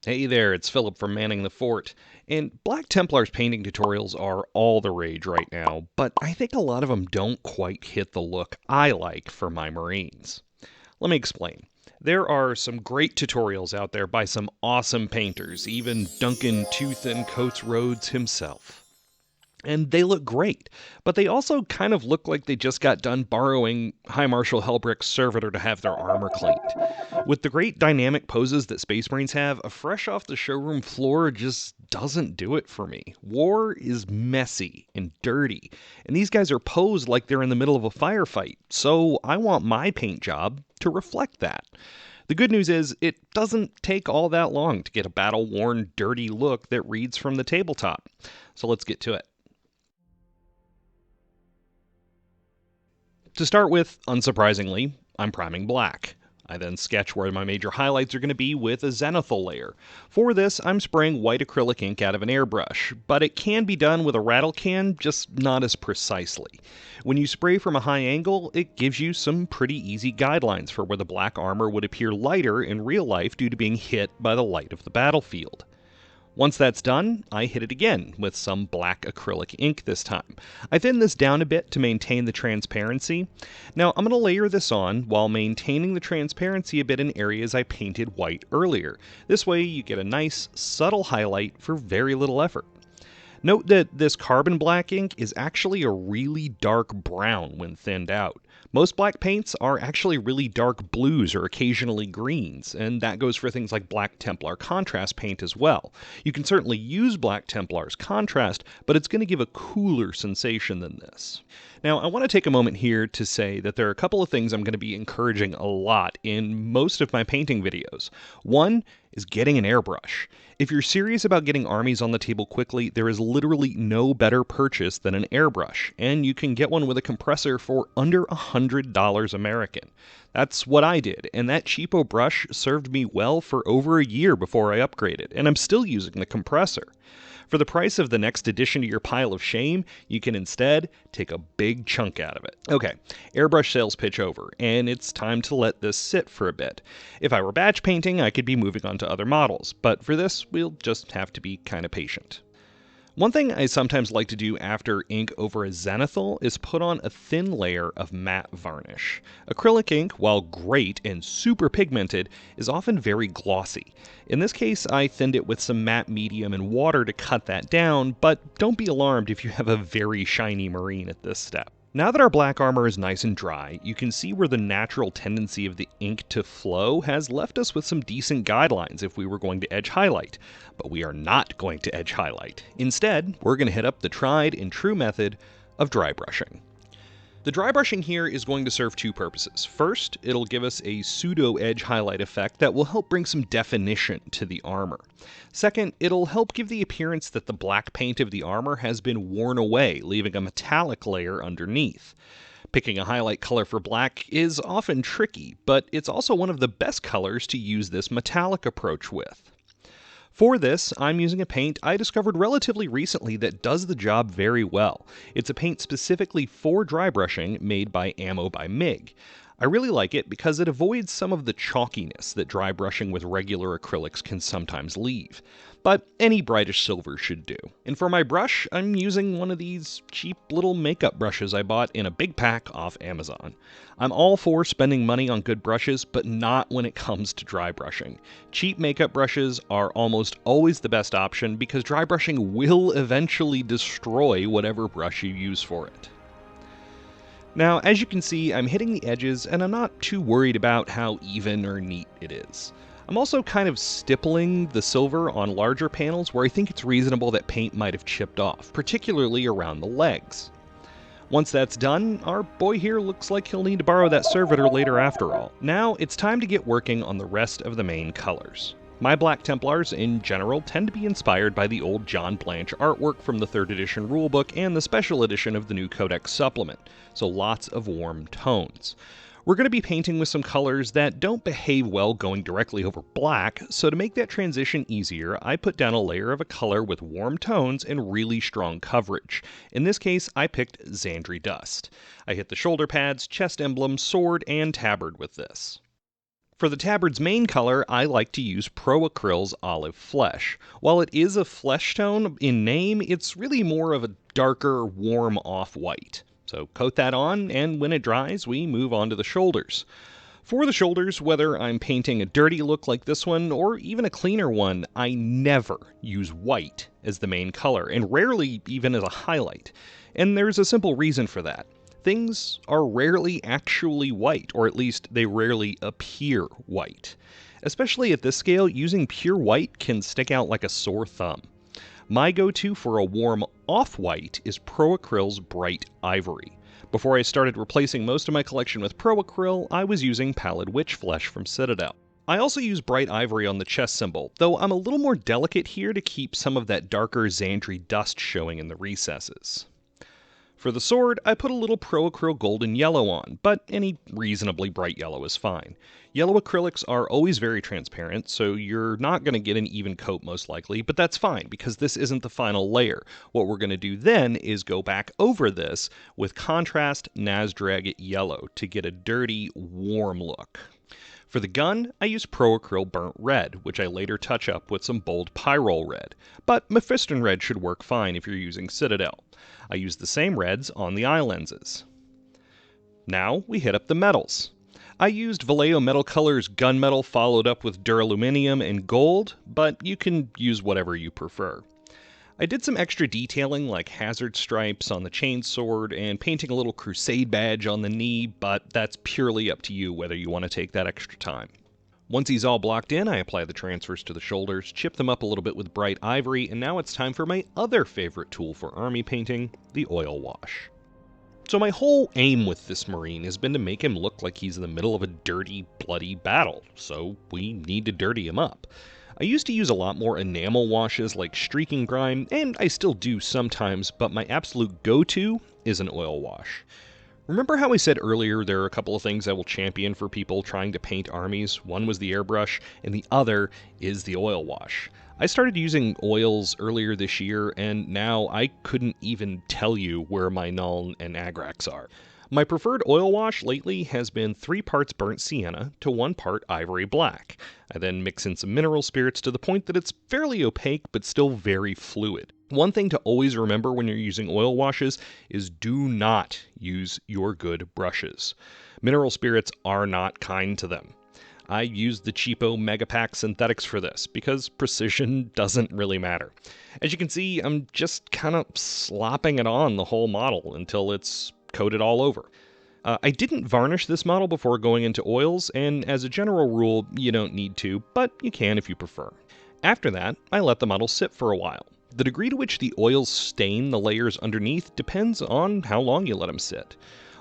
Hey there, it's Philip from Manning the Fort. And Black Templars painting tutorials are all the rage right now, but I think a lot of them don't quite hit the look I like for my Marines. Let me explain. There are some great tutorials out there by some awesome painters, even Duncan Tooth and Coates Rhodes himself. And they look great, but they also kind of look like they just got done borrowing High Marshal Helbrick's servitor to have their armor cleaned. With the great dynamic poses that Space Marines have, a fresh off the showroom floor just doesn't do it for me. War is messy and dirty, and these guys are posed like they're in the middle of a firefight, so I want my paint job to reflect that. The good news is, it doesn't take all that long to get a battle worn, dirty look that reads from the tabletop. So let's get to it. To start with, unsurprisingly, I'm priming black. I then sketch where my major highlights are going to be with a zenithal layer. For this, I'm spraying white acrylic ink out of an airbrush, but it can be done with a rattle can, just not as precisely. When you spray from a high angle, it gives you some pretty easy guidelines for where the black armor would appear lighter in real life due to being hit by the light of the battlefield. Once that's done, I hit it again with some black acrylic ink this time. I thin this down a bit to maintain the transparency. Now I'm going to layer this on while maintaining the transparency a bit in areas I painted white earlier. This way you get a nice, subtle highlight for very little effort. Note that this carbon black ink is actually a really dark brown when thinned out. Most black paints are actually really dark blues or occasionally greens, and that goes for things like Black Templar contrast paint as well. You can certainly use Black Templar's contrast, but it's going to give a cooler sensation than this. Now, I want to take a moment here to say that there are a couple of things I'm going to be encouraging a lot in most of my painting videos. One is getting an airbrush. If you're serious about getting armies on the table quickly, there is literally no better purchase than an airbrush, and you can get one with a compressor for under $100 American. That's what I did, and that cheapo brush served me well for over a year before I upgraded, and I'm still using the compressor. For the price of the next addition to your pile of shame, you can instead take a big chunk out of it. Okay, airbrush sales pitch over, and it's time to let this sit for a bit. If I were batch painting, I could be moving on to other models, but for this, we'll just have to be kind of patient. One thing I sometimes like to do after ink over a zenithal is put on a thin layer of matte varnish. Acrylic ink, while great and super pigmented, is often very glossy. In this case, I thinned it with some matte medium and water to cut that down, but don't be alarmed if you have a very shiny marine at this step. Now that our black armor is nice and dry, you can see where the natural tendency of the ink to flow has left us with some decent guidelines if we were going to edge highlight. But we are not going to edge highlight. Instead, we're going to hit up the tried and true method of dry brushing. The dry brushing here is going to serve two purposes. First, it'll give us a pseudo edge highlight effect that will help bring some definition to the armor. Second, it'll help give the appearance that the black paint of the armor has been worn away, leaving a metallic layer underneath. Picking a highlight color for black is often tricky, but it's also one of the best colors to use this metallic approach with. For this, I'm using a paint I discovered relatively recently that does the job very well. It's a paint specifically for dry brushing made by Ammo by MIG. I really like it because it avoids some of the chalkiness that dry brushing with regular acrylics can sometimes leave. But any brightish silver should do. And for my brush, I'm using one of these cheap little makeup brushes I bought in a big pack off Amazon. I'm all for spending money on good brushes, but not when it comes to dry brushing. Cheap makeup brushes are almost always the best option because dry brushing will eventually destroy whatever brush you use for it. Now, as you can see, I'm hitting the edges and I'm not too worried about how even or neat it is. I'm also kind of stippling the silver on larger panels where I think it's reasonable that paint might have chipped off, particularly around the legs. Once that's done, our boy here looks like he'll need to borrow that servitor later after all. Now it's time to get working on the rest of the main colors. My Black Templars, in general, tend to be inspired by the old John Blanche artwork from the 3rd edition rulebook and the special edition of the new Codex supplement, so lots of warm tones. We're going to be painting with some colors that don't behave well going directly over black, so to make that transition easier, I put down a layer of a color with warm tones and really strong coverage. In this case, I picked Xandri Dust. I hit the shoulder pads, chest emblem, sword, and tabard with this. For the tabard's main color, I like to use Pro Acryl's Olive Flesh. While it is a flesh tone in name, it's really more of a darker, warm off-white. So coat that on, and when it dries, we move on to the shoulders. For the shoulders, whether I'm painting a dirty look like this one, or even a cleaner one, I never use white as the main color, and rarely even as a highlight. And there's a simple reason for that. Things are rarely actually white, or at least they rarely appear white. Especially at this scale, using pure white can stick out like a sore thumb. My go-to for a warm off-white is Pro Acryl's Bright Ivory. Before I started replacing most of my collection with Pro Acryl, I was using Pallid Witch Flesh from Citadel. I also use Bright Ivory on the chest symbol, though I'm a little more delicate here to keep some of that darker Xandri dust showing in the recesses. For the sword, I put a little Pro Acryl gold and yellow on, but any reasonably bright yellow is fine. Yellow acrylics are always very transparent, so you're not going to get an even coat most likely, but that's fine because this isn't the final layer. What we're going to do then is go back over this with contrast Nazdrag yellow to get a dirty, warm look. For the gun, I use Pro Acryl Burnt Red, which I later touch up with some bold Pyrrole Red, but Mephiston Red should work fine if you're using Citadel. I use the same reds on the eye lenses. Now we hit up the metals. I used Vallejo Metal Colors Gunmetal followed up with Duraluminum and Gold, but you can use whatever you prefer. I did some extra detailing like hazard stripes on the chainsword and painting a little crusade badge on the knee, but that's purely up to you whether you want to take that extra time. Once he's all blocked in, I apply the transfers to the shoulders, chip them up a little bit with Bright Ivory, and now it's time for my other favorite tool for army painting, the oil wash. So my whole aim with this Marine has been to make him look like he's in the middle of a dirty, bloody battle, so we need to dirty him up. I used to use a lot more enamel washes like Streaking Grime, and I still do sometimes, but my absolute go-to is an oil wash. Remember how I said earlier there are a couple of things I will champion for people trying to paint armies? One was the airbrush, and the other is the oil wash. I started using oils earlier this year, and now I couldn't even tell you where my Nuln and Agrax are. My preferred oil wash lately has been 3 parts burnt sienna to 1 part ivory black. I then mix in some mineral spirits to the point that it's fairly opaque but still very fluid. One thing to always remember when you're using oil washes is do not use your good brushes. Mineral spirits are not kind to them. I used the cheapo Megapack synthetics for this because precision doesn't really matter. As you can see, I'm just kind of slopping it on the whole model until it's coated all over. I didn't varnish this model before going into oils, and as a general rule, you don't need to, but you can if you prefer. After that, I let the model sit for a while. The degree to which the oils stain the layers underneath depends on how long you let them sit.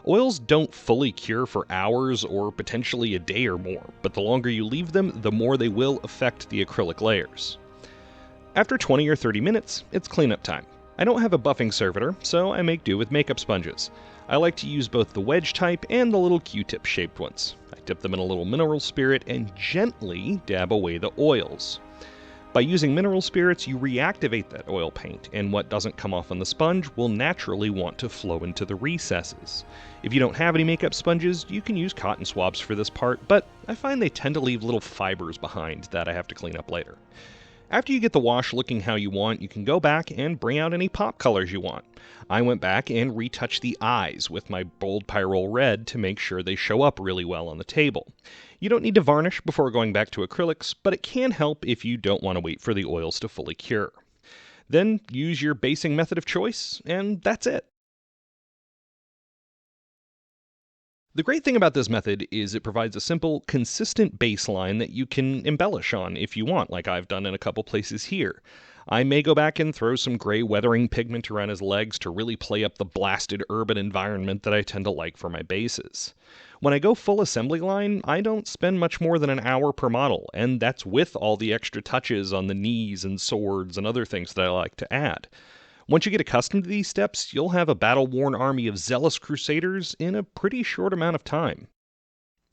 Oils don't fully cure for hours or potentially a day or more, but the longer you leave them, the more they will affect the acrylic layers. After 20 or 30 minutes, it's cleanup time. I don't have a buffing servitor, so I make do with makeup sponges. I like to use both the wedge type and the little Q-tip shaped ones. I dip them in a little mineral spirit and gently dab away the oils. By using mineral spirits, you reactivate that oil paint, and what doesn't come off on the sponge will naturally want to flow into the recesses. If you don't have any makeup sponges, you can use cotton swabs for this part, but I find they tend to leave little fibers behind that I have to clean up later. After you get the wash looking how you want, you can go back and bring out any pop colors you want. I went back and retouched the eyes with my bold Pyrrole Red to make sure they show up really well on the table. You don't need to varnish before going back to acrylics, but it can help if you don't want to wait for the oils to fully cure. Then use your basing method of choice, and that's it. The great thing about this method is it provides a simple, consistent baseline that you can embellish on if you want, like I've done in a couple places here. I may go back and throw some gray weathering pigment around his legs to really play up the blasted urban environment that I tend to like for my bases. When I go full assembly line, I don't spend much more than an hour per model, and that's with all the extra touches on the knees and swords and other things that I like to add. Once you get accustomed to these steps, you'll have a battle-worn army of zealous crusaders in a pretty short amount of time.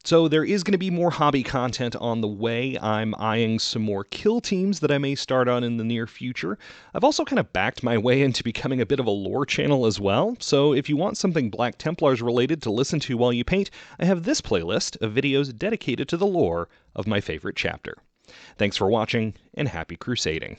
So there is going to be more hobby content on the way. I'm eyeing some more kill teams that I may start on in the near future. I've also kind of backed my way into becoming a bit of a lore channel as well, so if you want something Black Templars related to listen to while you paint, I have this playlist of videos dedicated to the lore of my favorite chapter. Thanks for watching, and happy crusading.